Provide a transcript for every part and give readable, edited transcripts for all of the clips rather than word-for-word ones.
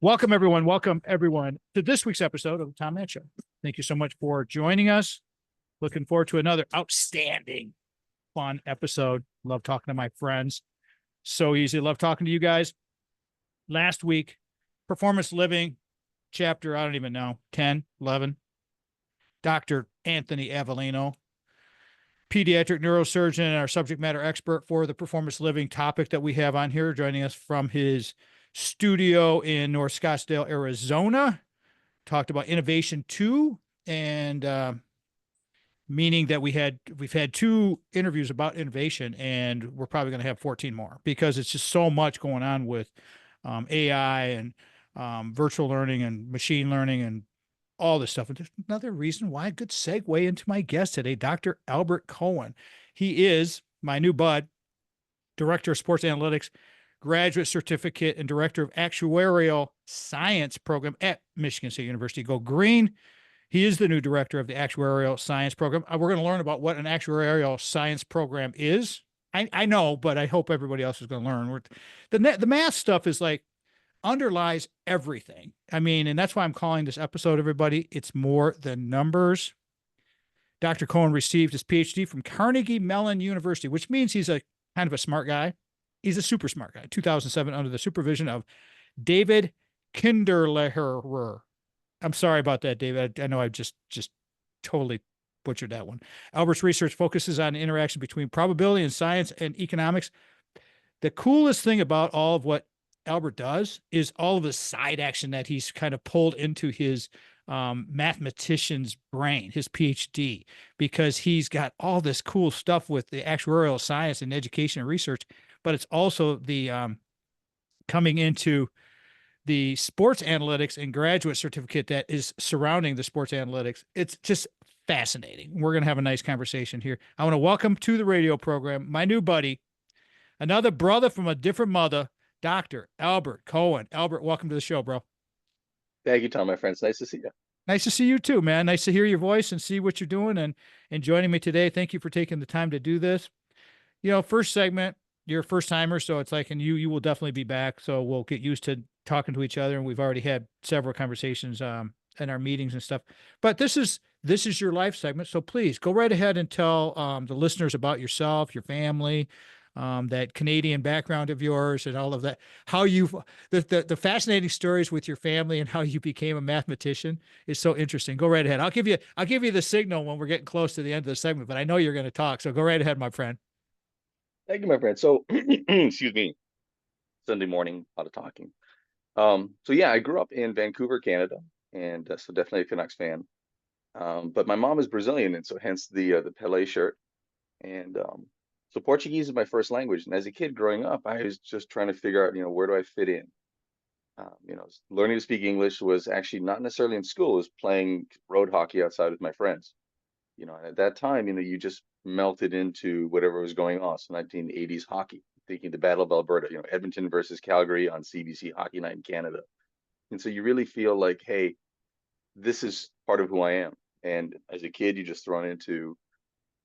Welcome, everyone to this week's episode of the Tom Matt Show. Thank you so much for joining us. Looking forward to another outstanding, fun episode. Love talking to my friends. So easy. Love talking to you guys. Last week, performance living chapter, I don't even know, 10, 11. Dr. Anthony Avellino, pediatric neurosurgeon and our subject matter expert for the performance living topic that we have on here, joining us from his studio in North Scottsdale, Arizona. Talked about innovation 2, and meaning that we've had 2 interviews about innovation, and we're probably going to have 14 more because it's just so much going on with AI and virtual learning and machine learning and all this stuff. And there's another reason why, a good segue into my guest today, Dr. Albert Cohen. He is my new bud, Director of Sports Analytics, Graduate Certificate, and Director of Actuarial Science Program at Michigan State University. Go Green. He is the new Director of the Actuarial Science Program. We're going to learn about what an Actuarial Science Program is. I know, but I hope everybody else is going to learn. The math stuff is like, underlies everything. I mean, and that's why I'm calling this episode, everybody, it's more than numbers. Dr. Cohen received his PhD from Carnegie Mellon University, which means he's a kind of a smart guy. He's a super smart guy. 2007, under the supervision of David Kinderlerer. I'm sorry about that, David. I know I just totally butchered that one. Albert's research focuses on the interaction between probability and science and economics. The coolest thing about all of what Albert does is all of the side action that he's kind of pulled into his mathematician's brain, his PhD, because he's got all this cool stuff with the actuarial science and education and research, but it's also the coming into the sports analytics and graduate certificate that is surrounding the sports analytics. It's just fascinating. We're going to have a nice conversation here. I want to welcome to the radio program my new buddy, another brother from a different mother, Dr. Albert Cohen. Albert, welcome to the show, bro. Thank you, Tom, my friends. Nice to see you. Nice to see you too, man. Nice to hear your voice and see what you're doing and joining me today. Thank you for taking the time to do this. First segment, you're a first timer, so it's like, and you will definitely be back. So we'll get used to talking to each other, and we've already had several conversations in our meetings and stuff. But this is your life segment, so please go right ahead and tell the listeners about yourself, your family, that Canadian background of yours and all of that, how the fascinating stories with your family and how you became a mathematician is so interesting. Go right ahead. I'll give you the signal when we're getting close to the end of the segment, but I know you're going to talk. So go right ahead, my friend. Thank you, my friend. So, excuse me, Sunday morning, a lot of talking. So yeah, I grew up in Vancouver, Canada, and so definitely a Canucks fan. But my mom is Brazilian, and so hence the Pelé shirt. And so Portuguese is my first language. And as a kid growing up, I was just trying to figure out, where do I fit in? Learning to speak English was actually not necessarily in school. It was playing road hockey outside with my friends. And at that time, you just melted into whatever was going on. So 1980s hockey, thinking the Battle of Alberta, Edmonton versus Calgary on CBC Hockey Night in Canada. And so you really feel like, hey, this is part of who I am. And as a kid, you just thrown into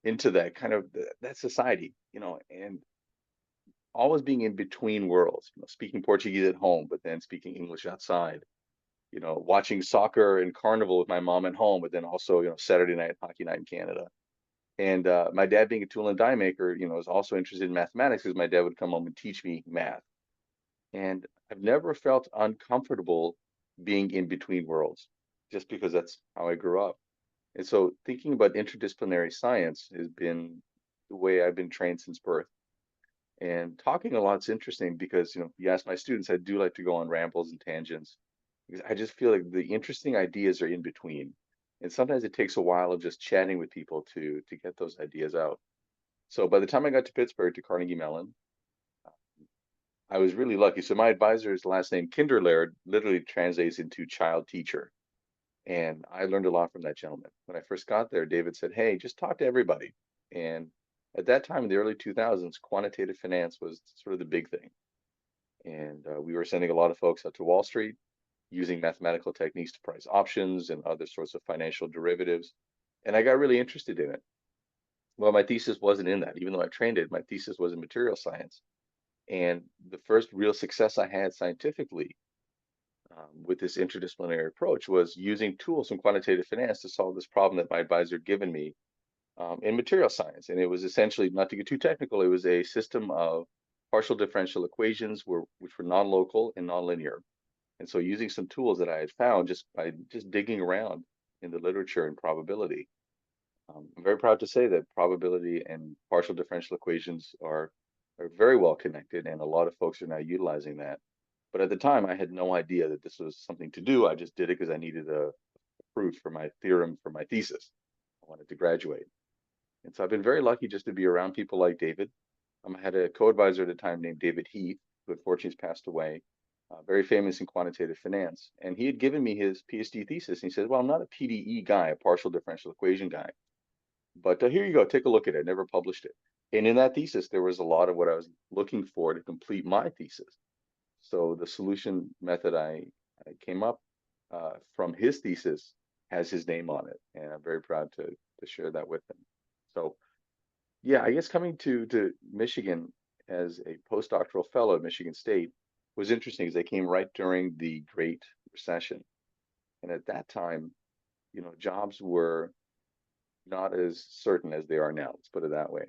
that kind of that society, and always being in between worlds, speaking Portuguese at home, but then speaking English outside, watching soccer and carnival with my mom at home, but then also, Saturday night hockey night in Canada. And my dad being a tool and die maker, was also interested in mathematics because my dad would come home and teach me math. And I've never felt uncomfortable being in between worlds, just because that's how I grew up. And so thinking about interdisciplinary science has been the way I've been trained since birth. And talking a lot's interesting because, you ask my students, I do like to go on rambles and tangents because I just feel like the interesting ideas are in between. And sometimes it takes a while of just chatting with people to get those ideas out. So by the time I got to Pittsburgh to Carnegie Mellon, I was really lucky. So my advisor's last name, Kinderlaird, literally translates into child teacher. And I learned a lot from that gentleman. When I first got there, David said, hey, just talk to everybody. And at that time in the early 2000s, quantitative finance was sort of the big thing. And we were sending a lot of folks out to Wall Street using mathematical techniques to price options and other sorts of financial derivatives. And I got really interested in it. Well, my thesis wasn't in that. Even though I trained it, my thesis was in material science. And the first real success I had scientifically with this interdisciplinary approach was using tools from quantitative finance to solve this problem that my advisor had given me in material science. And it was essentially, not to get too technical, it was a system of partial differential equations which were non-local and nonlinear. And so using some tools that I had found just by just digging around in the literature and probability, I'm very proud to say that probability and partial differential equations are very well connected, and a lot of folks are now utilizing that. But at the time, I had no idea that this was something to do. I just did it because I needed a proof for my theorem for my thesis. I wanted to graduate. And so I've been very lucky just to be around people like David. I had a co-advisor at the time named David Heath, who unfortunately has passed away, very famous in quantitative finance. And he had given me his PhD thesis. And he said, well, I'm not a PDE guy, a partial differential equation guy, but here you go, take a look at it. I never published it. And in that thesis, there was a lot of what I was looking for to complete my thesis. So the solution method I came up from his thesis has his name on it, and I'm very proud to share that with him. So yeah, I guess coming to Michigan as a postdoctoral fellow at Michigan State was interesting because they came right during the Great Recession. And at that time, jobs were not as certain as they are now, let's put it that way,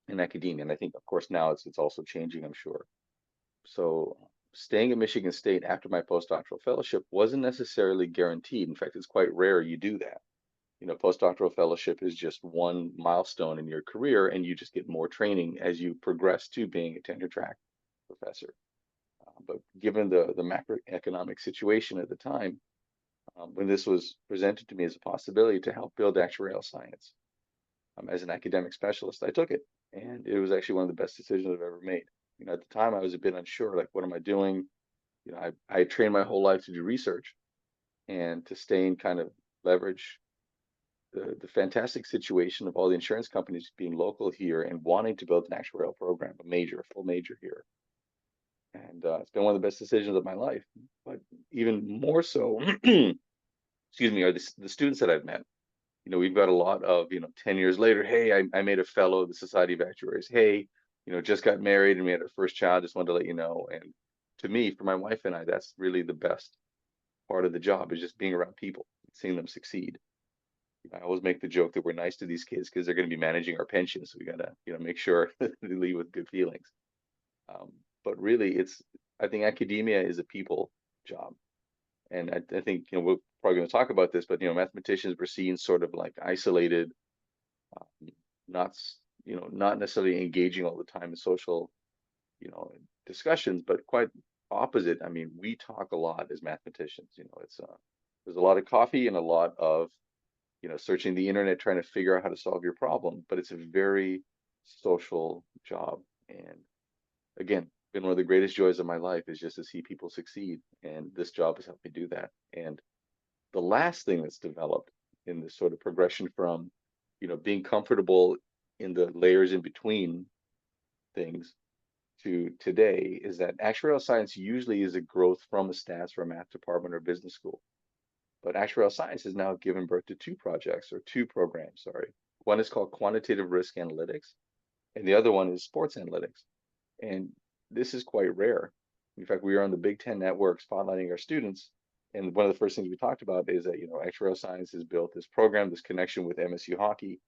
in academia. And I think, of course, now it's also changing, I'm sure. So staying at Michigan State after my postdoctoral fellowship wasn't necessarily guaranteed. In fact, it's quite rare you do that. Postdoctoral fellowship is just one milestone in your career, and you just get more training as you progress to being a tenure track professor. But given the macroeconomic situation at the time, when this was presented to me as a possibility to help build actuarial science as an academic specialist, I took it. And it was actually one of the best decisions I've ever made. At the time, I was a bit unsure, like, what am I doing? I trained my whole life to do research and to stay and kind of leverage the fantastic situation of all the insurance companies being local here and wanting to build an actuarial program, a full major here. And it's been one of the best decisions of my life. But even more so, excuse me, are the students that I've met. We've got a lot of, 10 years later, hey, I made a fellow of the Society of Actuaries. Hey, just got married and we had our first child, just wanted to let you know. And to me, for my wife and I, that's really the best part of the job, is just being around people, seeing them succeed. I always make the joke that we're nice to these kids because they're going to be managing our pensions. So we got to, make sure they leave with good feelings. But really, I think academia is a people job. And I think, we're probably going to talk about this, but, mathematicians were seen sort of like isolated, not necessarily engaging all the time in social, discussions, but quite opposite. I mean, we talk a lot as mathematicians. There's a lot of coffee and a lot of, searching the internet, trying to figure out how to solve your problem, but it's a very social job. And again, been one of the greatest joys of my life is just to see people succeed. And this job has helped me do that. And the last thing that's developed in this sort of progression from, being comfortable in the layers in between things to today is that actuarial science usually is a growth from a stats or a math department or business school. But actuarial science has now given birth to two programs, sorry. One is called quantitative risk analytics, and the other one is sports analytics. And this is quite rare. In fact, we are on the Big Ten network spotlighting our students. And one of the first things we talked about is that, actuarial science has built this program, this connection with MSU hockey,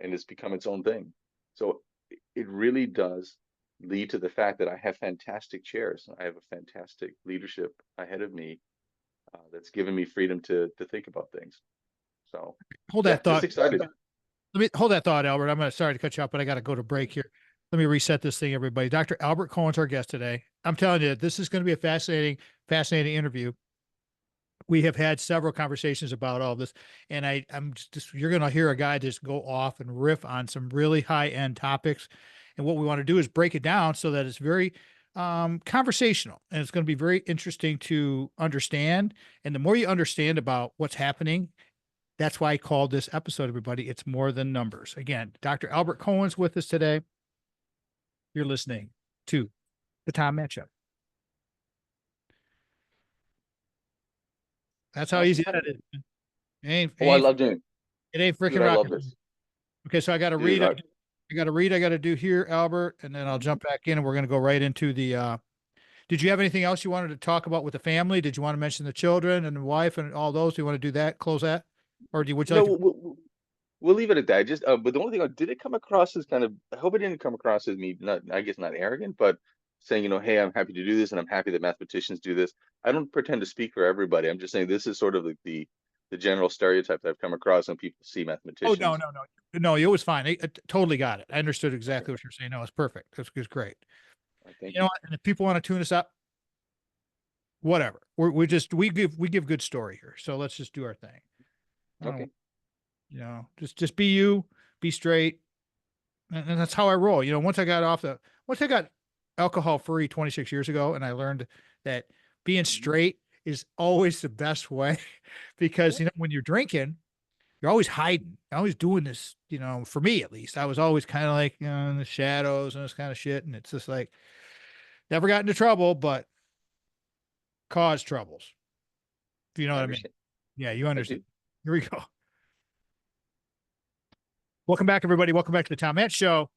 and it's become its own thing. So it really does lead to the fact that I have fantastic chairs. I have a fantastic leadership ahead of me that's given me freedom to think about things. So hold that thought. Just excited. Let me hold that thought, Albert. Sorry to cut you off, but I got to go to break here. Let me reset this thing, everybody. Dr. Albert Cohen's our guest today. I'm telling you, this is going to be a fascinating interview. We have had several conversations about all this, and I'm just, you're going to hear a guy just go off and riff on some really high end topics. And what we want to do is break it down so that it's very conversational, and it's going to be very interesting to understand. And the more you understand about what's happening, that's why I called this episode, everybody, It's More Than Numbers. Again, Dr. Albert Cohen's with us today. You're listening to the Tom Matchup. That's how easy that is. I love doing it. Ain't freaking rocket. I love rocket. this. Okay, so I got to read. I got to do here, Albert, and then I'll jump back in, and we're going to go right into the Did you have anything else you wanted to talk about with the family? Did you want to mention the children and the wife and all those? Do you want to do that? Close that? Or would you No, like to? we'll leave it at that. Just, but the only thing, did it come across as kind of, I hope it didn't come across as me, not, I guess not arrogant, but saying, hey, I'm happy to do this and I'm happy that mathematicians do this. I don't pretend to speak for everybody. I'm just saying this is sort of like the general stereotype that I've come across when people see Oh, no, mathematicians. no, no. No, it was fine. I totally got it. I understood Okay. exactly what you're saying. No, it's perfect. It's great. All right, thank You know you. what? And if people want to tune us up, whatever. We give good story here. So let's just do our thing. I don't, Okay. just be you, be straight. And that's how I roll. Once I got alcohol free 26 years ago, and I learned that being Mhm. straight is always the best way because, Yep. when you're drinking, you're always hiding, always doing this, for me at least, I was always kind of like, in the shadows and this kind of shit. And it's just like, never got into trouble, but caused troubles. If you know I what I mean? understand. Yeah, you I understand. do. Here we go. Welcome back, everybody. Welcome back to the Tom Matt Show.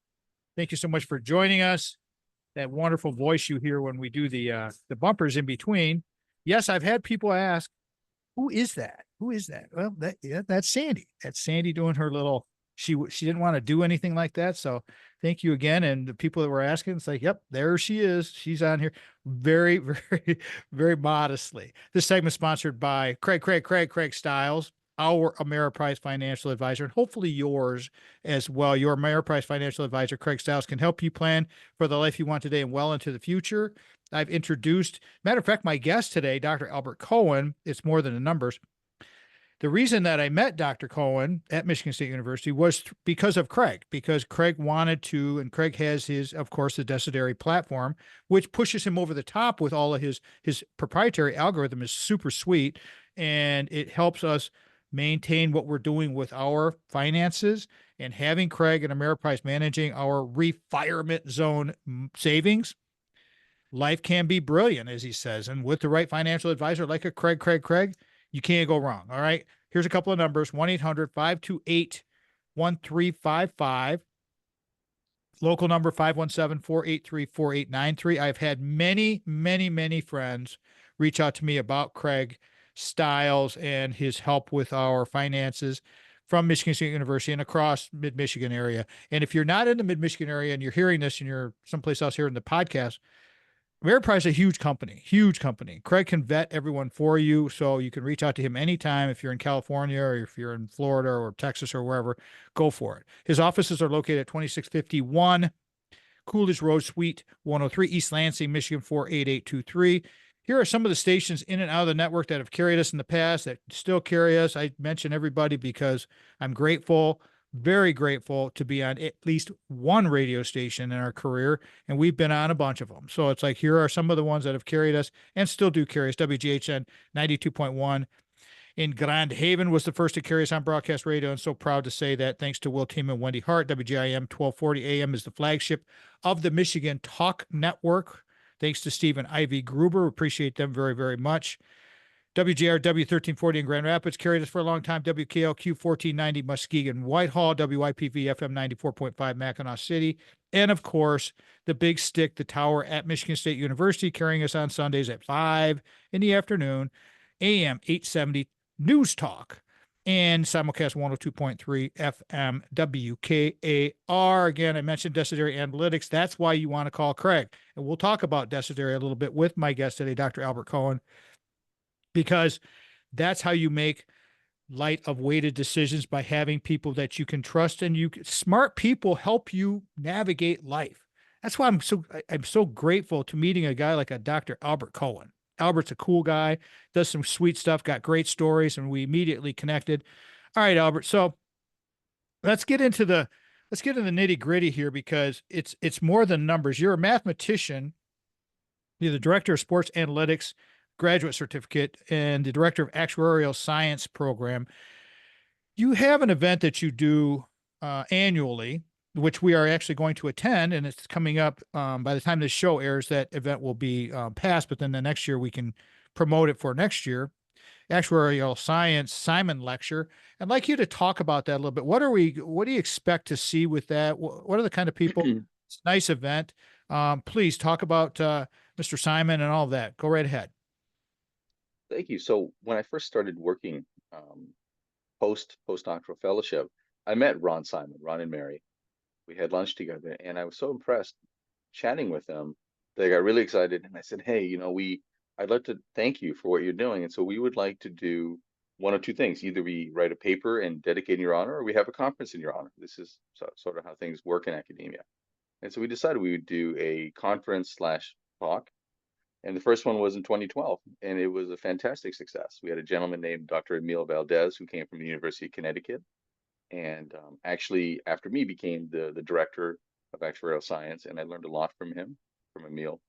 Thank you so much for joining us. That wonderful voice you hear when we do the bumpers in between. Yes, I've had people ask, "Who is that? Who is that?" Well, that's Sandy. That's Sandy doing her little. She didn't want to do anything like that, so thank you again. And the people that were asking, it's like, yep, there she is. She's on here, very, very, very modestly. This segment sponsored by Craig Stiles, our Ameriprise financial advisor, and hopefully yours as well. Your Ameriprise financial advisor, Craig Stiles, can help you plan for the life you want today and well into the future. I've introduced, matter of fact, my guest today, Dr. Albert Cohen. It's more than the numbers. The reason that I met Dr. Cohen at Michigan State University was because of Craig, because Craig wanted to, and Craig has his, of course, the Desideri platform, which pushes him over the top with all of his proprietary algorithm is super sweet, and it helps us maintain what we're doing with our finances. And having Craig and Ameriprise managing our refirement zone savings, life can be brilliant, as he says. And with the right financial advisor like a Craig, you can't go wrong. All right. Here's a couple of numbers: 1-800-528-1355. Local number 517-483-4893. I've had many friends reach out to me about Craig Stiles and his help with our finances from Michigan State University and across mid-Michigan area. And if you're not in the mid-Michigan area and you're hearing this and you're someplace else here in the podcast, Ameriprise is a huge company, huge company. Craig can vet everyone for you, so you can reach out to him anytime. If you're in California or if you're in Florida or Texas or wherever, go for it. His offices are located at 2651 Coolidge Road, Suite 103, East Lansing, Michigan 48823. Here are some of the stations in and out of the network that have carried us in the past, that still carry us. I mention everybody because I'm grateful, very grateful to be on at least one radio station in our career, and we've been on a bunch of them. So it's like, here are some of the ones that have carried us and still do carry us. WGHN 92.1 in Grand Haven was the first to carry us on broadcast radio, and so proud to say that thanks to Will Team and Wendy Hart. WGIM 1240 AM is the flagship of the Michigan Talk Network. Thanks to Stephen Ivy Gruber. Appreciate them very, very much. WJRW 1340 in Grand Rapids carried us for a long time. WKLQ 1490 Muskegon Whitehall. WIPV FM 94.5 Mackinac City. And of course, the big stick, the tower at Michigan State University, carrying us on Sundays at 5 in the afternoon. AM 870 News Talk and simulcast 102.3 FM WKAR. Again, I mentioned Desideri Analytics. That's why you want to call Craig. And we'll talk about Desideri a little bit with my guest today, Dr. Albert Cohen, because that's how you make light of weighted decisions, by having people that you can trust, and smart people help you navigate life. That's why I'm so grateful to meeting a guy like a Dr. Albert Cohen. Albert's a cool guy, does some sweet stuff, got great stories, and we immediately connected. All right, Albert. So let's get into the nitty gritty here, because it's more than numbers. You're a mathematician. You're the director of sports analytics graduate certificate and the director of Actuarial Science Program. You have an event that you do annually, which we are actually going to attend, and it's coming up. By the time this show airs, that event will be passed, but then the next year we can promote it for next year. Actuarial Science Simon Lecture. I'd like you to talk about that a little bit. What do you expect to see with that? What are the kind of people? It's a nice event. Please talk about Mr. Simon and all of that. Go right ahead. Thank you. So when I first started working postdoctoral fellowship, I met Ron and Mary. We had lunch together, and I was so impressed chatting with them that I got really excited. And I said, "Hey, I'd like to thank you for what you're doing, and so we would like to do one of two things: either we write a paper and dedicate in your honor, or we have a conference in your honor. This is sort of how things work in academia." And so we decided we would do a conference slash talk. And the first one was in 2012, and it was a fantastic success. We had a gentleman named Dr. Emil Valdez who came from the University of Connecticut, and actually, after me, became the director of actuarial science, and I learned a lot from him, from Emil.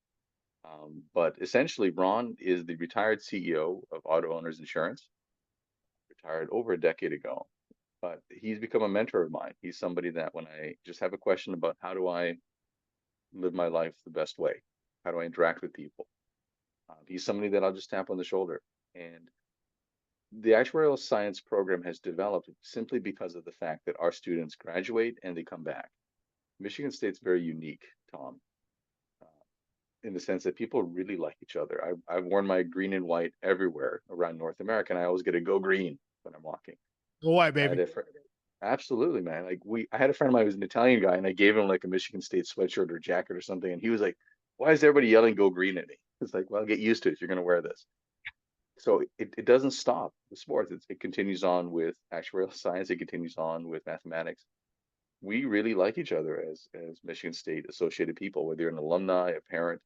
But essentially, Ron is the retired CEO of Auto Owners Insurance, retired over a decade ago. But he's become a mentor of mine. He's somebody that when I just have a question about how do I live my life the best way, how do I interact with people, he's somebody that I'll just tap on the shoulder. And the actuarial science program has developed simply because of the fact that our students graduate and they come back. Michigan State's very unique, Tom, in the sense that people really like each other. I've worn my green and white everywhere around North America, and I always get a go green when I'm walking. Go white, I baby. had a absolutely, man. I had a friend of mine who was an Italian guy, and I gave him like a Michigan State sweatshirt or jacket or something, and he was like, "Why is everybody yelling go green at me?" It's like, well, get used to it if you're going to wear this. So it doesn't stop the sports. It continues on with actuarial science. It continues on with mathematics. We really like each other as Michigan State associated people, whether you're an alumni, a parent.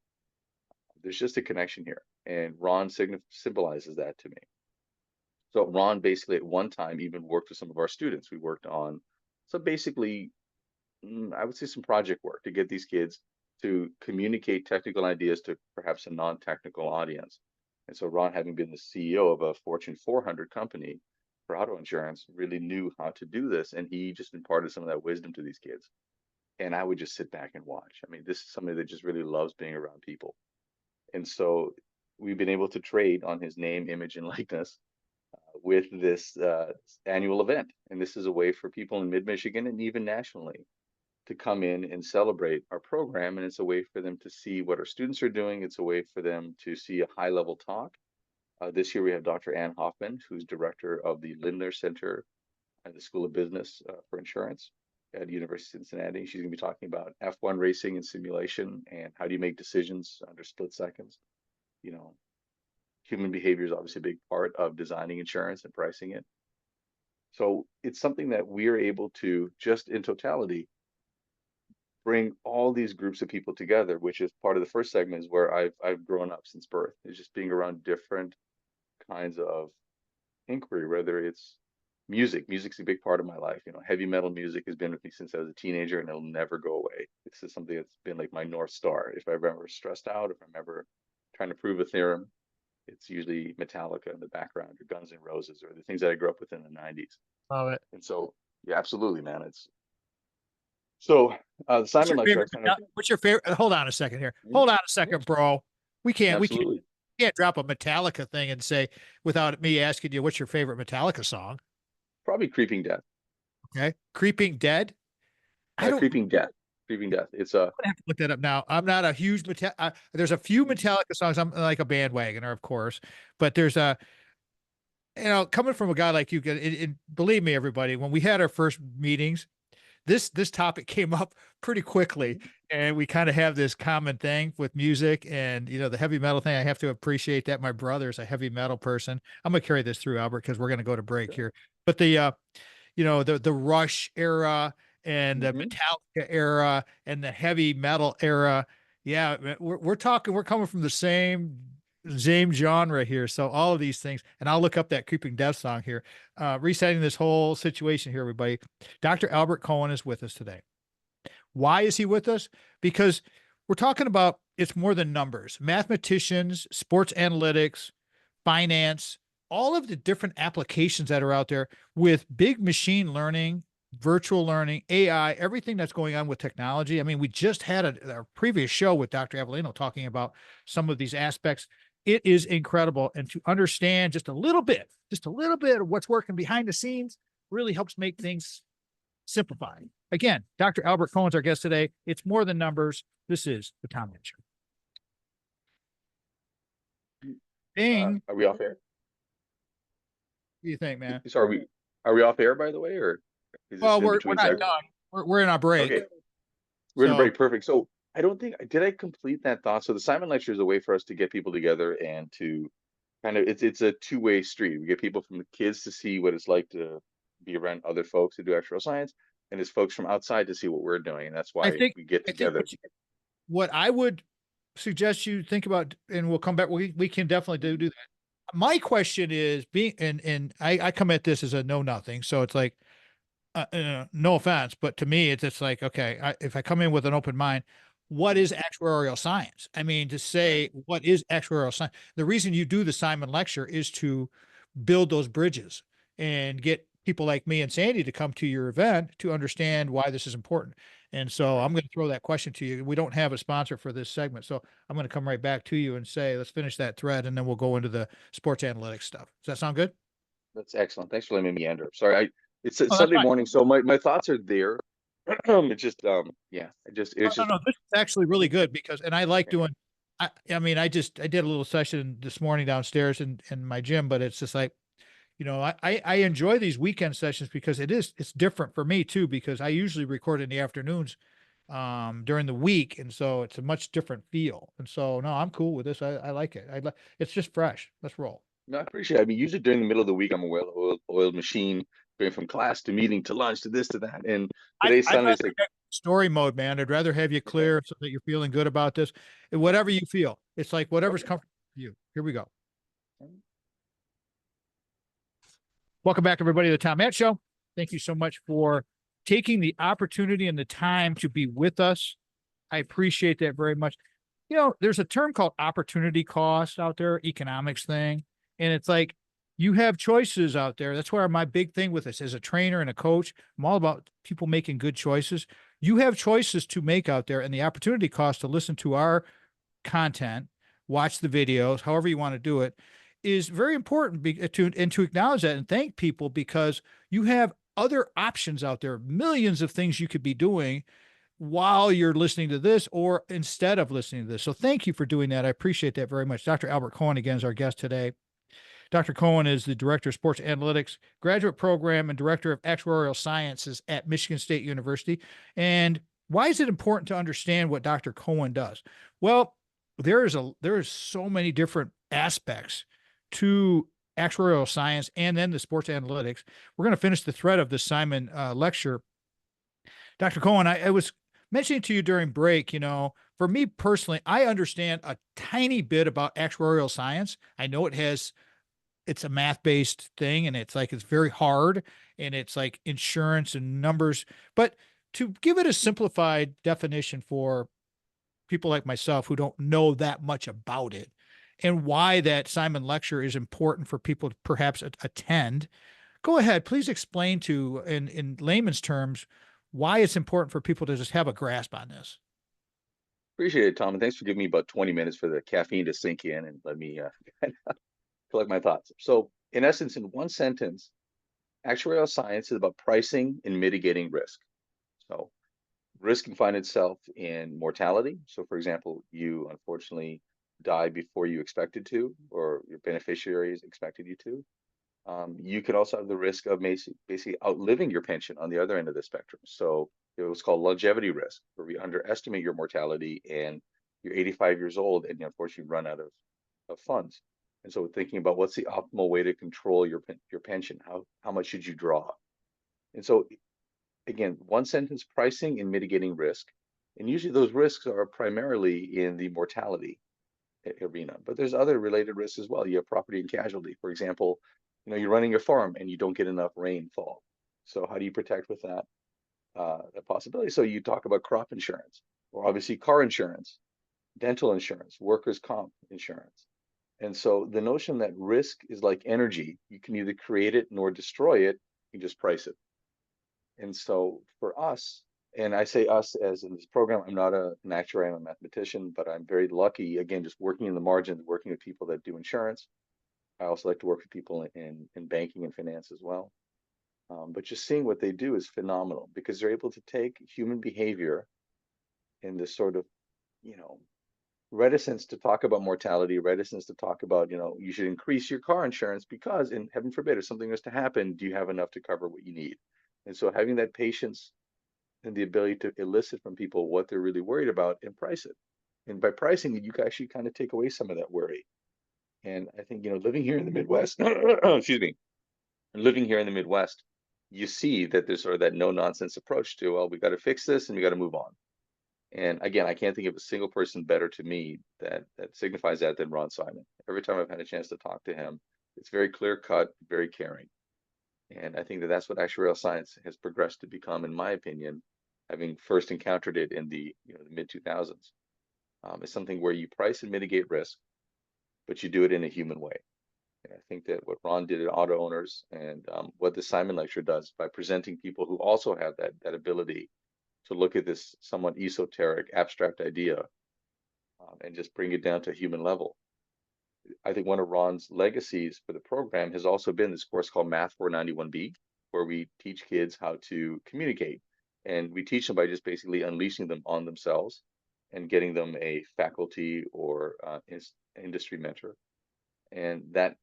There's just a connection here, and Ron symbolizes that to me. So Ron basically at one time even worked with some of our students. We worked on so basically, I would say some project work to get these kids to communicate technical ideas to perhaps a non-technical audience. And so Ron, having been the CEO of a Fortune 400 company for auto insurance, really knew how to do this, and he just imparted some of that wisdom to these kids. And I would just sit back and watch. I mean, this is somebody that just really loves being around people. And so we've been able to trade on his name, image, and likeness with this annual event. And this is a way for people in mid-Michigan and even nationally to come in and celebrate our program. And it's a way for them to see what our students are doing. It's a way for them to see a high-level talk. This year we have Dr. Ann Hoffman, who's director of the Lindner Center at the School of Business for Insurance at the University of Cincinnati. She's going to be talking about F1 racing and simulation and how do you make decisions under split seconds. You know, human behavior is obviously a big part of designing insurance and pricing it. So it's something that we are able to just in totality bring all these groups of people together, which is part of the first segment is where I've grown up since birth, is just being around different kinds of inquiry, whether it's music. Music's a big part of my life. You know, heavy metal music has been with me since I was a teenager and it'll never go away. This is something that's been like my North Star. If I'm ever stressed out, if I'm ever trying to prove a theorem, it's usually Metallica in the background or Guns N' Roses or the things that I grew up with in the 90s. Love it. And so, yeah, absolutely, man. It's so the What's Simon your lecture, I favorite? kind of, What's your favorite? Hold on a second here. yeah, Hold on a yeah, second, bro. We absolutely. can't drop a Metallica thing and say without me asking you what's your favorite Metallica song. Probably Creeping Death. Okay, Creeping Dead. I don't Creeping Death. Creeping Death. It's a I have to look that up now. I'm not a huge there's a few Metallica songs. I'm like a bandwagoner, of course, but there's a coming from a guy like you, believe me, everybody, when we had our first meetings, this topic came up pretty quickly, and we kind of have this common thing with music and the heavy metal thing. I have to appreciate that my brother's a heavy metal person. I'm gonna carry this through, Albert, because we're gonna go to break here. But the Rush era and the Mhm. Metallica era and the heavy metal era. Yeah, we're talking. We're coming from the same genre here. So all of these things, and I'll look up that Creeping Death song here. Resetting this whole situation here, everybody. Dr. Albert Cohen is with us today. Why is he with us? Because we're talking about it's more than numbers. Mathematicians, sports analytics, finance, all of the different applications that are out there with big machine learning, virtual learning, AI, everything that's going on with technology. I mean, we just had a previous show with Dr. Avellino talking about some of these aspects. It is incredible. And to understand just a little bit of what's working behind the scenes really helps make things simplify. Again, Dr. Albert Cohen's our guest today. It's more than numbers. This is the Tom Mitchell. Ding. Are we off air? What do you think, man? So are we off air, by the way, or is this Well, in we're between not segments? done. We're in our break. Okay, we're in a So break. Perfect. So I don't think did I complete that thought? So the Simon Lecture is a way for us to get people together and to kind of it's a two-way street. We get people from the kids to see what it's like to be around other folks who do actuarial science, and it's folks from outside to see what we're doing, and that's I why think we get I think together. what I would suggest you think about, and we'll come back. We can definitely do that. My question is being, and I come at this as a know nothing. So it's like, no offense, but to me, it's just like, okay, if I come in with an open mind, what is actuarial science? I mean, to Right. say what is actuarial science, the reason you do the Simon lecture is to build those bridges and get people like me and Sandy to come to your event to understand why this is important. And so I'm going to throw that question to you. We don't have a sponsor for this segment, so I'm going to come right back to you and say, let's finish that thread, and then we'll go into the sports analytics stuff. Does that sound good? That's excellent. Thanks for letting me meander. Sorry, it's a Oh, that's Sunday fine. morning, so my thoughts are there. It's just yeah, No, it's no, just no. This is actually really good because, and I like doing. I mean, I did a little session this morning downstairs in my gym, but it's just like, I enjoy these weekend sessions because it's different for me too, because I usually record in the afternoons during the week. And so it's a much different feel. And so, no, I'm cool with this. I like it. It's just fresh. Let's roll. no, I appreciate it. I mean, usually during the middle of the week, I'm a oiled machine, going from class to meeting to lunch to this to that. And today's I'd Sunday, rather it's like, have story mode, man. I'd rather have you yeah, clear so that you're feeling good about this. And whatever you feel, it's like whatever's okay. comfortable for you. Here we go. Welcome back, everybody, to the Tom Matt Show. Thank you so much for taking the opportunity and the time to be with us. I appreciate that very much. There's a term called opportunity cost out there, economics thing. And it's like you have choices out there. That's where my big thing with this as a trainer and a coach, I'm all about people making good choices. You have choices to make out there, and the opportunity cost to listen to our content, watch the videos, however you want to do it, is very important to acknowledge that and thank people because you have other options out there, millions of things you could be doing while you're listening to this or instead of listening to this. So thank you for doing that. I appreciate that very much. Dr. Albert Cohen again is our guest today. Dr. Cohen is the Director of Sports Analytics, Graduate Program, and Director of Actuarial Sciences at Michigan State University. And why is it important to understand what Dr. Cohen does? Well, there is so many different aspects to actuarial science and then the sports analytics. We're going to finish the thread of the Simon lecture. Dr. Cohen, I was mentioning to you during break, for me personally, I understand a tiny bit about actuarial science. I know it's a math-based thing and it's very hard and it's like insurance and numbers, but to give it a simplified definition for people like myself who don't know that much about it and why that Simon lecture is important for people to perhaps attend. Go ahead, please explain in layman's terms, why it's important for people to just have a grasp on this. Appreciate it, Tom. And thanks for giving me about 20 minutes for the caffeine to sink in and let me collect my thoughts. So, in essence, in one sentence, actuarial science is about pricing and mitigating risk. So, risk can find itself in mortality. So, for example, you unfortunately die before you expected to, or your beneficiaries expected you to. You could also have the risk of basically outliving your pension on the other end of the spectrum. So it was called longevity risk, where we underestimate your mortality and you're 85 years old and you unfortunately run out of funds. And so thinking about what's the optimal way to control your pension, how much should you draw? And so again, one sentence, pricing and mitigating risk. And usually those risks are primarily in the mortality arena, but there's other related risks as well. You have property and casualty. For example, you're running a farm and you don't get enough rainfall. So how do you protect with that possibility? So you talk about crop insurance, or obviously car insurance, dental insurance, workers' comp insurance. And so the notion that risk is like energy, you can either create it nor destroy it, you just price it. And so for us, and I say us as in this program, I'm not an actuary, I'm a mathematician, but I'm very lucky, again, just working in the margins, working with people that do insurance. I also like to work with people in banking and finance as well. But just seeing what they do is phenomenal because they're able to take human behavior in this sort of, you know, reticence to talk about mortality, reticence to talk about, you should increase your car insurance because, in heaven forbid, if something was to happen, do you have enough to cover what you need? And so having that patience and the ability to elicit from people what they're really worried about and price it. And by pricing it, you can actually kind of take away some of that worry. And I think, living here in the Midwest, excuse me, living here in the Midwest, you see that there's sort of that no nonsense approach to, well, we got to fix this and we got to move on. And again, I can't think of a single person better to me that signifies that than Ron Simon. Every time I've had a chance to talk to him, it's very clear cut, very caring. And I think that that's what actuarial science has progressed to become, in my opinion, having first encountered it in the mid 2000s. It's something where you price and mitigate risk, but you do it in a human way. And I think that what Ron did at Auto Owners and what the Simon Lecture does by presenting people who also have that ability to look at this somewhat esoteric, abstract idea and just bring it down to a human level. I think one of Ron's legacies for the program has also been this course called Math 491B, where we teach kids how to communicate. And we teach them by just basically unleashing them on themselves and getting them a faculty or industry mentor. And that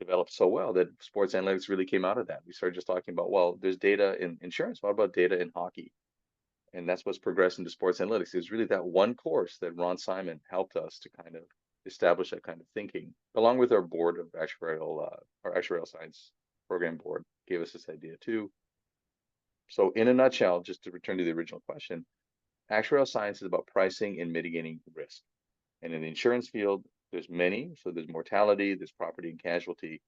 developed so well that sports analytics really came out of that. We started just talking about, well, there's data in insurance. What about data in hockey? And that's what's progressed into sports analytics. It's really that one course that Ron Simon helped us to kind of establish that kind of thinking, along with our board of our Actuarial Science Program board gave us this idea too. So in a nutshell, just to return to the original question, actuarial science is about pricing and mitigating risk. And in the insurance field, there's many. So there's mortality, there's property and casualty.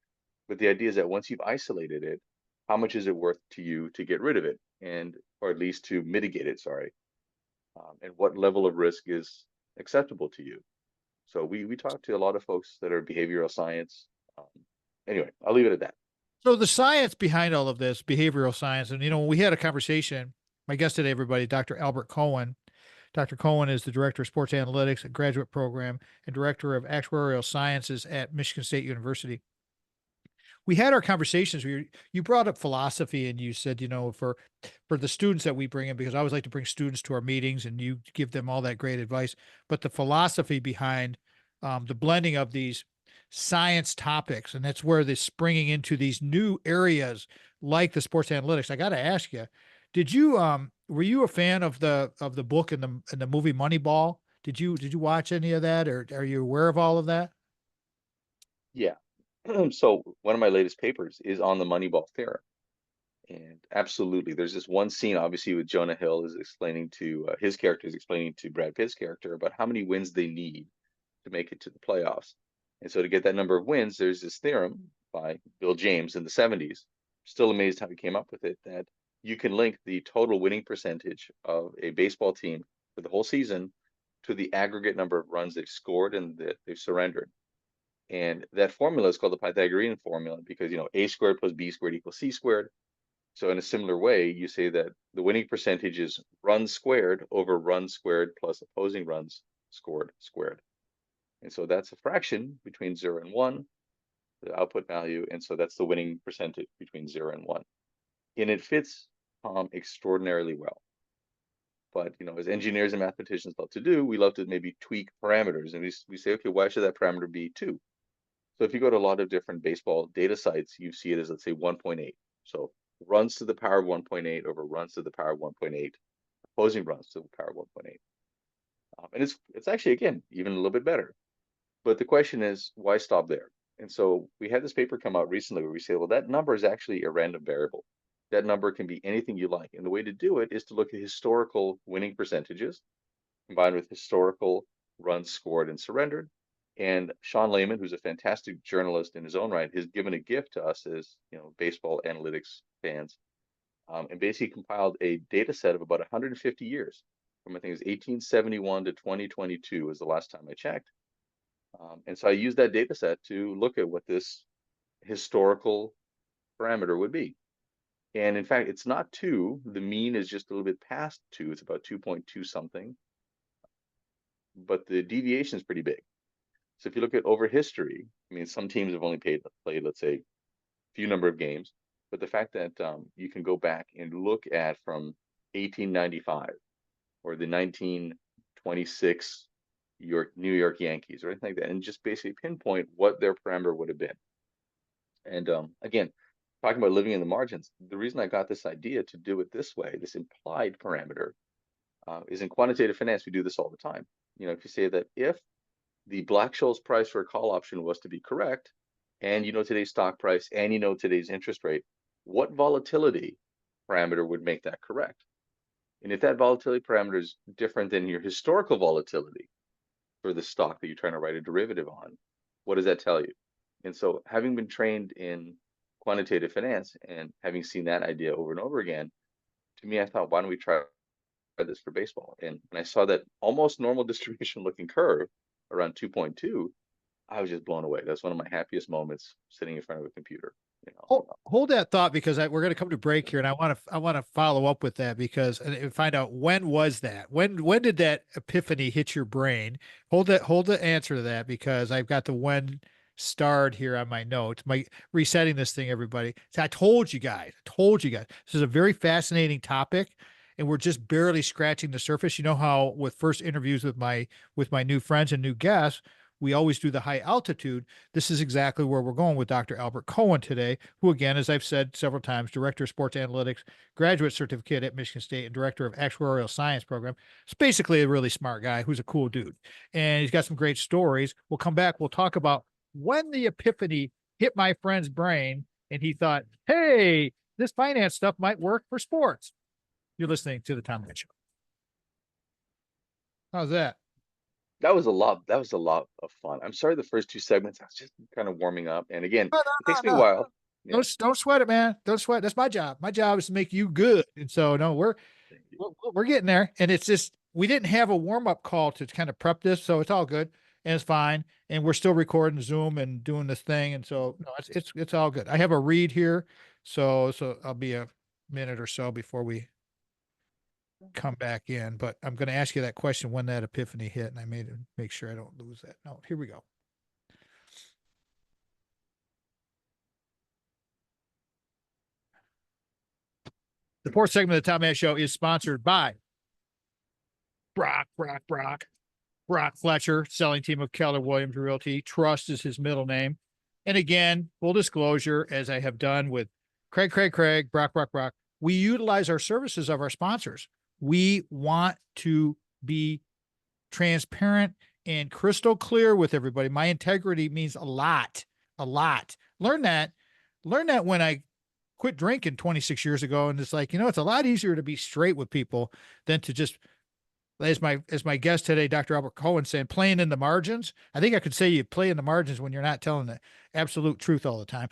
But the idea is that once you've isolated it, how much is it worth to you to get rid of it, or at least to mitigate it? Sorry, and what level of risk is acceptable to you? So we talk to a lot of folks that are behavioral science. Um, anyway, I'll leave it at that. So the science behind all of this, behavioral science, and when we had a conversation, my guest today, everybody, Dr. Albert Cohen. Dr. Cohen is the director of sports analytics at graduate program and director of actuarial sciences at Michigan State University. We had our conversations. You brought up philosophy, and you said, for the students that we bring in, because I always like to bring students to our meetings, and you give them all that great advice. But the philosophy behind the blending of these science topics, and that's where they're springing into these new areas like the sports analytics. I got to ask you, did you were you a fan of the book and the movie Moneyball? Did you watch any of that, or are you aware of all of that? Yeah. So one of my latest papers is on the Moneyball theorem. And absolutely, there's this one scene, obviously, with Jonah Hill is explaining to his character is explaining to Brad Pitt's character about how many wins they need to make it to the playoffs. And so to get that number of wins, there's this theorem by Bill James in the 70s. Still amazed how he came up with it, that you can link the total winning percentage of a baseball team for the whole season to the aggregate number of runs they've scored and that they've surrendered. And that formula is called the Pythagorean formula because, a squared plus b squared equals c squared. So in a similar way, you say that the winning percentage is runs squared over runs squared plus opposing runs scored squared. And so that's a fraction between 0 and 1, the output value. And so that's the winning percentage between 0 and 1. And it fits extraordinarily well. But, as engineers and mathematicians love to do, we love to maybe tweak parameters. And we say, okay, why should that parameter be 2? So if you go to a lot of different baseball data sites, you see it as, let's say, 1.8. So runs to the power of 1.8 over runs to the power of 1.8, opposing runs to the power of 1.8. And it's actually, again, even a little bit better. But the question is, why stop there? And so we had this paper come out recently where we say, well, that number is actually a random variable. That number can be anything you like. And the way to do it is to look at historical winning percentages combined with historical runs scored and surrendered. And Sean Lehman, who's a fantastic journalist in his own right, has given a gift to us as baseball analytics fans, and basically compiled a data set of about 150 years, from I think it was 1871 to 2022 was the last time I checked. And so I used that data set to look at what this historical parameter would be. And in fact, it's not 2. The mean is just a little bit past 2. It's about 2.2 something. But the deviation is pretty big. So if you look at over history, I mean, some teams have only played, let's say, a few number of games. but the fact that you can go back and look at from 1895 or the 1926 New York Yankees or anything like that, and just basically pinpoint what their parameter would have been. And again, talking about living in the margins, the reason I got this idea to do it this way, this implied parameter, is in quantitative finance, we do this all the time. You know, if you say that if the Black-Scholes price for a call option was to be correct, and you know today's stock price, and you know today's interest rate, what volatility parameter would make that correct? And if that volatility parameter is different than your historical volatility for the stock that you're trying to write a derivative on, what does that tell you? And so having been trained in quantitative finance and having seen that idea over and over again, to me, I thought, why don't we try this for baseball? And when I saw that almost normal distribution looking curve around 2.2, I was just blown away. That's one of my happiest moments sitting in front of a computer. You know, Hold that thought, because we're going to come to break here, and I want to follow up with that, because and find out, when was that? When did that epiphany hit your brain? Hold the answer to that, because I've got the when starred here on my notes. My resetting this thing, everybody. So I told you guys. This is a very fascinating topic, and we're just barely scratching the surface. You know how with first interviews with my new friends and new guests, we always do the high altitude. This is exactly where we're going with Dr. Albert Cohen today, who, again, as I've said several times, Director of Sports Analytics, Graduate Certificate at Michigan State, and Director of Actuarial Science Program. It's basically a really smart guy who's a cool dude. And he's got some great stories. We'll come back. We'll talk about when the epiphany hit my friend's brain and he thought, hey, this finance stuff might work for sports. You're listening to the Tom Mitch Show. How's that? that was a lot. That was a lot of fun. I'm sorry, the first two segments, I was just kind of warming up. And again, No, it takes me a no. while. Yeah. Don't sweat it, man. Don't sweat. That's my job. My job is to make you good. And so, no, we're getting there. And it's just, we didn't have a warm up call to kind of prep this, so it's all good and it's fine. And we're still recording Zoom and doing this thing. And so, no, it's all good. I have a read here, so I'll be a minute or so before we come back in. But I'm going to ask you that question when that epiphany hit, and I made it make sure I don't lose that. No, here we go. The fourth segment of the Tom Ash Show is sponsored by Brock Fletcher, selling team of Keller Williams Realty. Trust is his middle name. And again, full disclosure, as I have done with Craig, Brock, we utilize our services of our sponsors. We want to be transparent and crystal clear with everybody. My integrity means a lot. Learn that when I quit drinking 26 years ago. And it's like, it's a lot easier to be straight with people than to just, as my guest today, Dr. Albert Cohen, saying, playing in the margins. I think I could say you play in the margins when you're not telling the absolute truth all the time.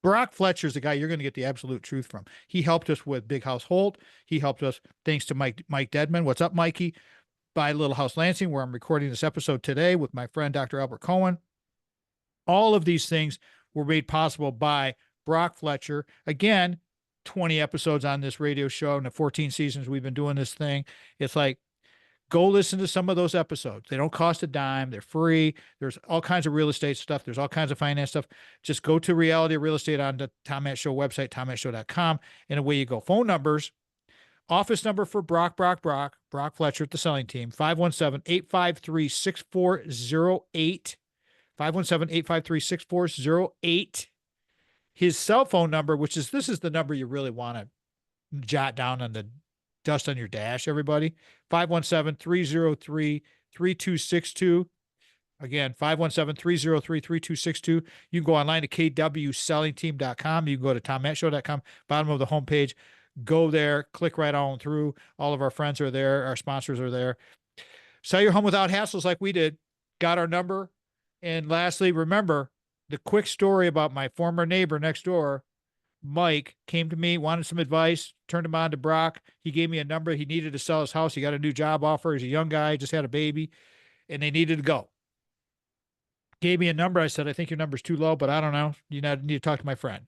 Brock Fletcher is the guy you're going to get the absolute truth from. He helped us with Big House Holt. He helped us, thanks to Mike Dedman. What's up, Mikey? By Little House Lansing, where I'm recording this episode today with my friend, Dr. Albert Cohen. All of these things were made possible by Brock Fletcher. Again, 20 episodes on this radio show and the 14 seasons we've been doing this thing. It's like, go listen to some of those episodes. They don't cost a dime. They're free. There's all kinds of real estate stuff. There's all kinds of finance stuff. Just go to Reality Real Estate on the Tom Ash Show website, tomashow.com, and away you go. Phone numbers, office number for Brock Fletcher at the selling team, 517-853-6408, 517-853-6408. His cell phone number, this is the number you really want to jot down on the dust on your dash, everybody. 517-303-3262. Again, 517-303-3262. You can go online to kwsellingteam.com. You can go to tommattshow.com, bottom of the homepage. Go there, click right on through. All of our friends are there. Our sponsors are there. Sell your home without hassles like we did. Got our number. And lastly, remember the quick story about my former neighbor next door. Mike came to me, wanted some advice, turned him on to Brock. He gave me a number. He needed to sell his house. He got a new job offer. He's a young guy, just had a baby, and they needed to go. Gave me a number. I said, I think your number's too low, but I don't know. You need to talk to my friend.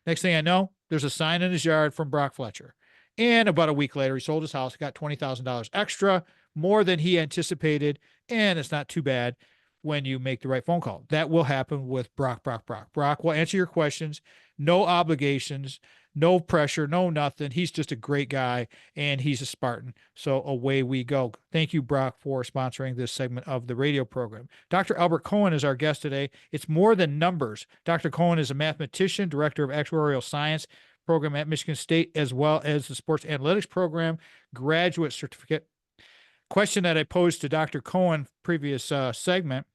Next thing I know, there's a sign in his yard from Brock Fletcher. And about a week later, he sold his house, got $20,000 extra, more than he anticipated, and it's not too bad when you make the right phone call. That will happen with Brock. Brock will answer your questions. No obligations. no pressure, no nothing. He's just a great guy and he's a Spartan. So away we go. Thank you, Brock, for sponsoring this segment of the radio program. Dr. Albert Cohen is our guest today. It's more than numbers. Dr. Cohen is a mathematician, director of Actuarial Science Program at Michigan State, as well as the Sports Analytics Program graduate certificate. Question that I posed to Dr. Cohen previous segment: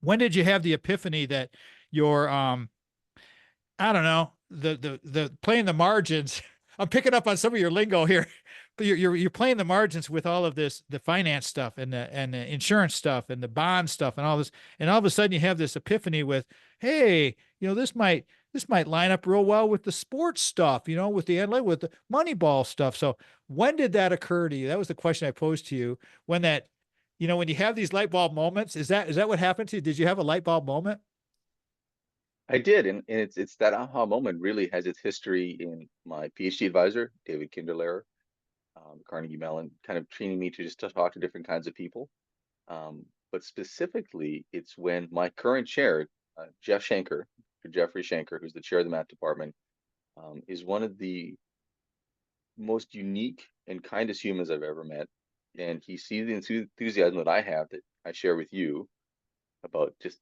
when did you have the epiphany that your I don't know, the playing the margins? I'm picking up on some of your lingo here. But you're playing the margins with all of this, the finance stuff and the insurance stuff and the bond stuff and all this, and all of a sudden you have this epiphany with, hey, this might line up real well with the sports stuff, with the Moneyball stuff. So when did that occur to you? That was the question I posed to you. When you have these light bulb moments, is that what happened to you? Did you have a light bulb moment? I did, and it's that aha moment really has its history in my PhD advisor, David Kinderlehrer, Carnegie Mellon, kind of training me to talk to different kinds of people. But specifically, it's when my current chair, Jeffrey Shanker, who's the chair of the math department, is one of the most unique and kindest humans I've ever met. And he sees the enthusiasm that I have that I share with you about just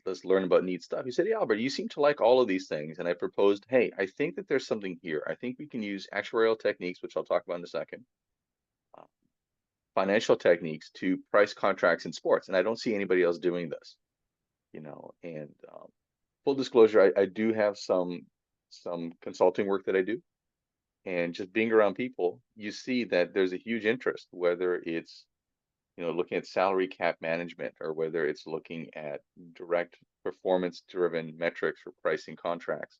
let's learn about neat stuff. He said, "Yeah, Albert, you seem to like all of these things." And I proposed, "Hey, I think that there's something here. I think we can use actuarial techniques, which I'll talk about in a second, uh, financial techniques to price contracts in sports. And I don't see anybody else doing this, And full disclosure, I do have some consulting work that I do, and just being around people, you see that there's a huge interest, whether it's looking at salary cap management or whether it's looking at direct performance driven metrics for pricing contracts.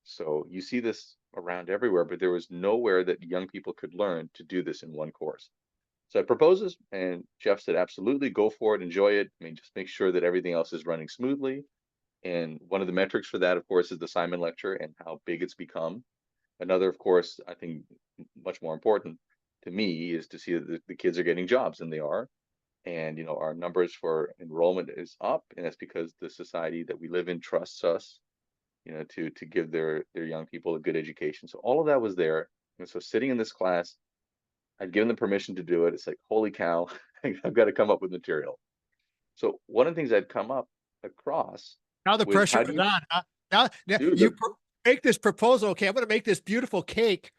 So you see this around everywhere, but there was nowhere that young people could learn to do this in one course. So I proposed this, and Jeff said, absolutely, go for it, enjoy it. I mean, just make sure that everything else is running smoothly. And one of the metrics for that, of course, is the Simon lecture and how big it's become. Another, of course, I think much more important to me is to see that the kids are getting jobs, and they are. And our numbers for enrollment is up, and that's because the society that we live in trusts us, to give their young people a good education. So all of that was there. And so sitting in this class, I'd given them permission to do it. It's like, holy cow, I've got to come up with material. So one of the things I'd come up across Now the was, pressure how do is you on. Huh? Now do you the make this proposal. Okay, I'm going to make this beautiful cake.